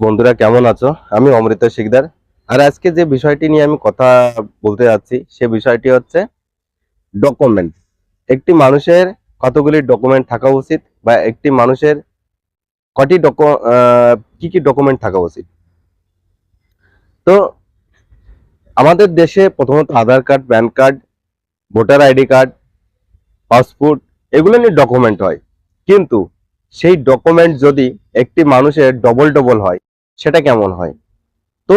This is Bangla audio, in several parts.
বন্ধুরা কেমন আছো? আমি অমৃত শিকদার। আর আজকে যে বিষয়টি নিয়ে আমি কথা বলতে যাচ্ছি সে বিষয়টি হচ্ছে ডকুমেন্ট। একটি মানুষের কতগুলি ডকুমেন্ট থাকা উচিত বা একটি মানুষের কটি কি কি ডকুমেন্ট থাকা উচিত। তো আমাদের দেশে প্রথমত Aadhaar card, PAN card, voter ID card, passport এগুলো নিয়ে ডকুমেন্ট হয়। কিন্তু সেই ডকুমেন্ট যদি একটি মানুষের ডবল ডবল হয় সেটা কেমন হয়? তো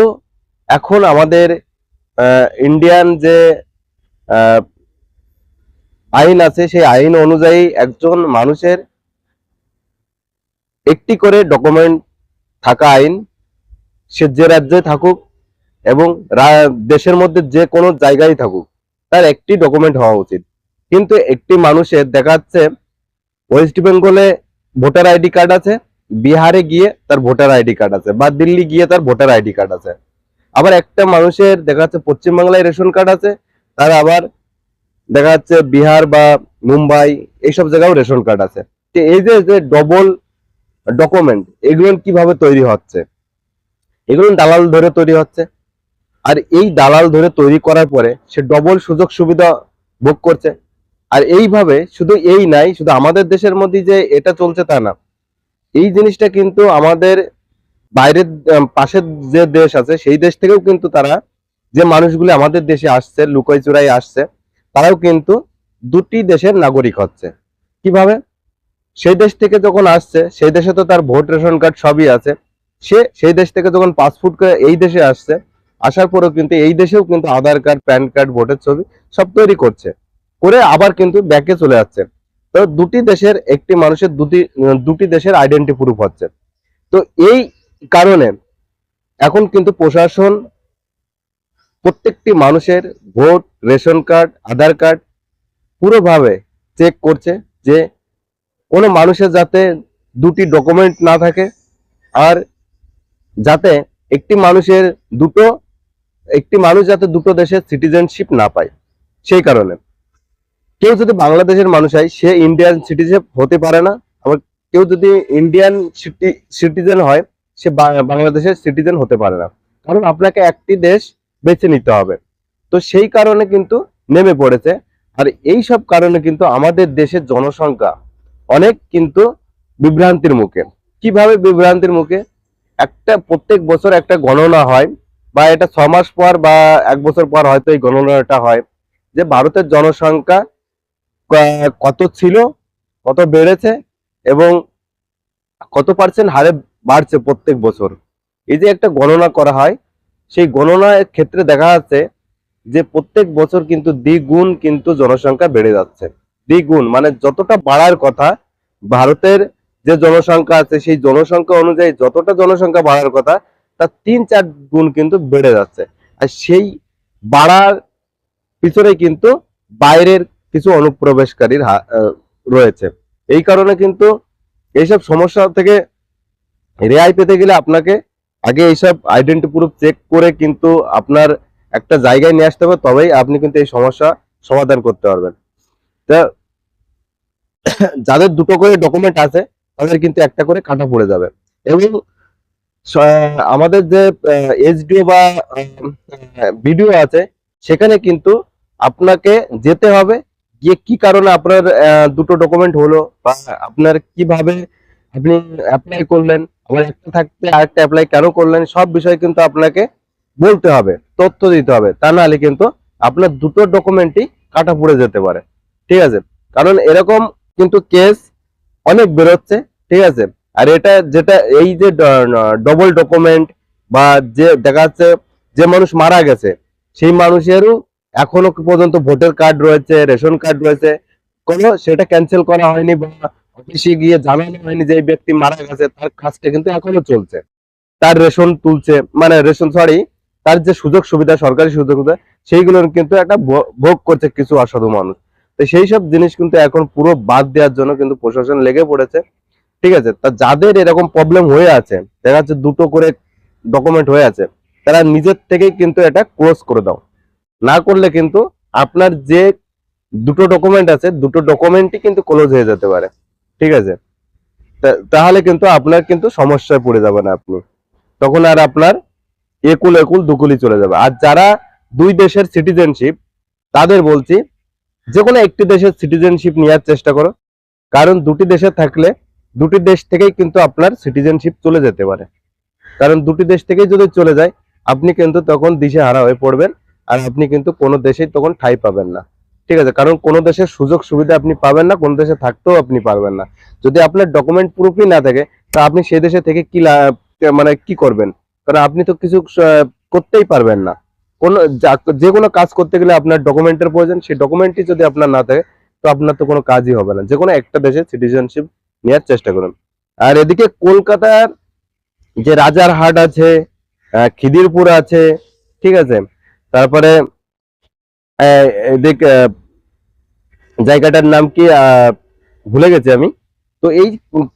এখন আমাদের ইন্ডিয়ান যে আহ, আইন আছে সেই আইন অনুযায়ী একজন মানুষের একটি করে ডকুমেন্ট থাকা আইন। সে যে রাজ্যে থাকুক এবং দেশের মধ্যে যে কোনো জায়গায় থাকুক তার একটি ডকুমেন্ট হওয়া উচিত। কিন্তু একটি মানুষের দেখা যাচ্ছে ওয়েস্ট বেঙ্গলে ভোটার আইডি কার্ড আছে, বিহারে গিয়ে তার ভোটার আইডি কার্ড আছে, বা দিল্লি গিয়ে তার ভোটার আইডি কার্ড আছে। আবার একটা মানুষের দেখা যাচ্ছে পশ্চিমবাংলায় রেশন কার্ড আছে, তার আবার দেখা যাচ্ছে বিহার বা মুম্বাই এইসব জায়গাও রেশন কার্ড আছে। তো এই যে যে ডবল ডকুমেন্ট এগুলো কিভাবে তৈরি হচ্ছে? এগুলো দালাল ধরে তৈরি হচ্ছে। আর এই দালাল ধরে তৈরি করার পরে সে ডবল সুযোগ সুবিধা ভোগ করছে। আর এইভাবে শুধু এই নাই, শুধু আমাদের দেশের মধ্যে যে এটা চলছে তা না, এই জিনিসটা কিন্তু আমাদের বাইরের পাশের যে দেশ আছে সেই দেশ থেকেও কিন্তু তারা, যে মানুষগুলি আমাদের দেশে আসছে লুকোই চুরাই আসছে, তারাও কিন্তু দুটি দেশের নাগরিক হচ্ছে। কিভাবে? সেই দেশ থেকে যখন আসছে সেই দেশে তো তার ভোট, রেশন কার্ড সবই আছে। সে সেই দেশ থেকে যখন পাসপোর্ট করে এই দেশে আসছে, আসার পরেও কিন্তু এই দেশেও কিন্তু আধার কার্ড, প্যান কার্ড, ভোটের ছবি সব তৈরি করছে, করে আবার কিন্তু ব্যাকে চলে যাচ্ছে। তো দুটি দেশের একটি মানুষের দুটি দেশের আইডেন্টি প্রুফ হচ্ছে। তো এই কারণে এখন কিন্তু প্রশাসন প্রত্যেকটি মানুষের ভোট, রেশন কার্ড, আধার কার্ড পুরোভাবে চেক করছে, যে কোনো মানুষের যাতে দুটি ডকুমেন্ট না থাকে, আর যাতে একটি মানুষের দুটো একটি মানুষ যাতে দুটো দেশের সিটিজেনশিপ না পায়। সেই কারণে কেউ যদি বাংলাদেশের মানুষ হয় সে ইন্ডিয়ান সিটিজেন হতে পারে না, আবার কেউ যদি ইন্ডিয়ান সিটিজেন হয় সে বাংলাদেশের সিটিজেন হতে পারে না। কারণ আপনাকে একটি দেশ বেছে নিতে হবে। তো সেই কারণে কিন্তু নেমে পড়েছে। আর এই সব কারণে কিন্তু আমাদের দেশের জনসংখ্যা অনেক কিন্তু বিভ্রান্তির মুখে। কিভাবে বিভ্রান্তির মুখে? একটা প্রত্যেক বছর একটা গণনা হয়, বা এটা 6 মাস পর বা 1 বছর পর হয়তো এই গণনাটা হয়, যে ভারতের জনসংখ্যা কত ছিল, কত বেড়েছে এবং কত পার্সেন্ট হারে বাড়ছে প্রত্যেক বছর। এই যে একটা গণনা করা হয়, সেই গণনার ক্ষেত্রে দেখা যাচ্ছে যে প্রত্যেক বছর কিন্তু দ্বিগুণ কিন্তু জনসংখ্যা বেড়ে যাচ্ছে। দ্বিগুণ মানে যতটা বাড়ার কথা, ভারতের যে জনসংখ্যা আছে সেই জনসংখ্যা অনুযায়ী যতটা জনসংখ্যা বাড়ার কথা তার 3-4 গুণ কিন্তু বেড়ে যাচ্ছে। আর সেই বাড়ার পিছনে কিন্তু বাইরের কিছু অনুপ্রবেশকারীর রয়েছে। এই কারণে কিন্তু এইসব সমস্যা থেকে রেহাই পেতে গেলে আপনাকে আগে এইসব আইডেন্টি প্রুফ চেক করে কিন্তু আপনার একটা জায়গায় নিয়ে আসতে হবে, তবেই আপনি কিন্তু এই সমস্যা সমাধান করতে পারবেন। তা যাদের দুটো করে ডকুমেন্ট আছে তাদের কিন্তু একটা করে কাটা পড়ে যাবে। এবং আমাদের যে এইচডিও বা ভিডিও আছে সেখানে কিন্তু আপনাকে যেতে হবে, গিয়ে কি কারণে আপনার দুটো ডকুমেন্ট হলো, বা আপনার কিভাবে আপনি অ্যাপ্লাই করলেন, আবার একটা থাকতে আরেকটা অ্যাপ্লাই কেন করলেন, সব বিষয় কিন্তু আপনাকে বলতে হবে, তথ্য দিতে হবে। তা নাহলে কিন্তু আপনার দুটো ডকুমেন্টই কাটা পড়ে যেতে পারে। ঠিক আছে? কারণ এরকম কিন্তু কেস অনেক বেরোচ্ছে। ঠিক আছে? আর এটা যেটা এই যে ডবল ডকুমেন্ট, বা যে দেখা যাচ্ছে যে মানুষ মারা গেছে সেই মানুষেরও এখনো পর্যন্ত ভোটার কার্ড রয়েছে, রেশন কার্ড রয়েছে, কোনো সেটা ক্যান্সেল করা হয়নি, বা অফিসে গিয়ে জানানো হয়নি যে এই ব্যক্তি মারা গেছে, তার কাজটা কিন্তু এখনো চলছে। তার রেশন তুলছে, মানে রেশন সরি, তার যে সুযোগ সুবিধা, সরকারি সুযোগ সুবিধা সেইগুলোর কিন্তু একটা ভোগ করছে কিছু অসাধু মানুষ। তো সেই সব জিনিস কিন্তু এখন পুরো বাদ দেওয়ার জন্য কিন্তু প্রশাসন লেগে পড়েছে। ঠিক আছে? তা যাদের এরকম প্রবলেম হয়ে আছে, দেখা যাচ্ছে দুটো করে ডকুমেন্ট হয়ে আছে, তারা নিজের থেকেই কিন্তু এটা ক্লোজ করে দাও। না করলে কিন্তু আপনার যে দুটো ডকুমেন্ট আছে দুটো ডকুমেন্টই কিন্তু ক্লোজ হয়ে যেতে পারে। ঠিক আছে? তাহলে কিন্তু আপনার কিন্তু সমস্যায় পড়ে যাবেন আপনি। তখন আর আপনার একুল একুল দুকুলি চলে যাবে। আর যারা দুই দেশের সিটিজেনশিপ, তাদের বলছি যে কোনো একটি দেশের সিটিজেনশিপ নেওয়ার চেষ্টা করো, কারণ দুটি দেশে থাকলে দুটি দেশ থেকেই কিন্তু আপনার সিটিজেনশিপ চলে যেতে পারে। কারণ দুটি দেশ থেকেই যদি চলে যায়, আপনি কিন্তু তখন দিশেহারা হয়ে পড়বেন, আর আপনি কিন্তু কোনো দেশেই তখন ঠাঁই পাবেন না। ঠিক আছে, কারণ কোনো দেশের সুযোগ সুবিধা আপনি পাবেন না, কোনো দেশে থাকতেও আপনি পারবেন না। যদি আপনার ডকুমেন্ট প্রুফই না থাকে, তা আপনি সেই দেশে থেকে কি মানে কি করবেন? কারণ আপনি তো কিছু করতেই পারবেন না। কোন যে কোনো কাজ করতে গেলে আপনার ডকুমেন্টের প্রয়োজন, সেই ডকুমেন্টই যদি আপনার না থাকে, তো আপনার তো কোনো কাজই হবে না। যে কোনো একটা দেশের সিটিজেনশিপ নেওয়ার চেষ্টা করুন। আর এদিকে কলকাতার যে রাজারহাট আছে, খিদিরপুর আছে, ঠিক আছে, তারপরে এদিক জায়গাটার নাম কি ভুলে গেছি আমি। তো এই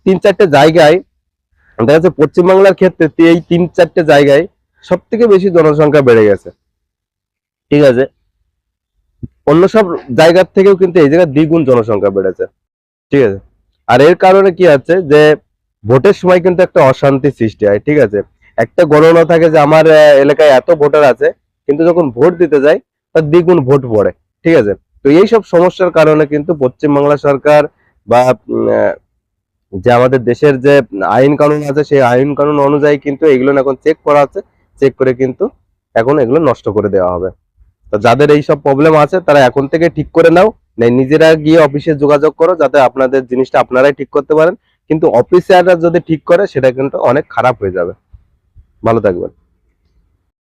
তিন চারটে জায়গায় দেখা যাচ্ছে পশ্চিমবাংলার ক্ষেত্রে এই তিন চারটে জায়গায় সব থেকে বেশি জনসংখ্যা বেড়ে গেছে। ঠিক আছে, অন্য সব জায়গার থেকেও কিন্তু এই জায়গায় দ্বিগুণ জনসংখ্যা বেড়েছে। ঠিক আছে, আর এর কারণে কি আছে যে ভোটের সময় কিন্তু একটা অশান্তি সৃষ্টি হয়। ঠিক আছে, একটা গণনা থাকে যে আমার এলাকায় এত ভোটার আছে, কিন্তু যখন ভোট দিতে যায় তার দ্বিগুণ ভোট পড়ে। ঠিক আছে, তো এই সব সমস্যার কারণে কিন্তু পশ্চিমবাংলা সরকার বা যে আমাদের দেশের যে আইন কানুন আছে, সেই আইন কানুন অনুযায়ী কিন্তু এগুলো এখন চেক করা আছে, চেক করে কিন্তু এখন এগুলো নষ্ট করে দেওয়া হবে। তো যাদের এই সব প্রবলেম আছে, তারা এখন থেকে ঠিক করে নাও, নিজেরা গিয়ে অফিসে যোগাযোগ করো, যাতে আপনাদের জিনিসটা আপনারাই ঠিক করতে পারেন। কিন্তু অফিসাররা যদি ঠিক করে, সেটা কিন্তু অনেক খারাপ হয়ে যাবে। ভালো থাকবেন।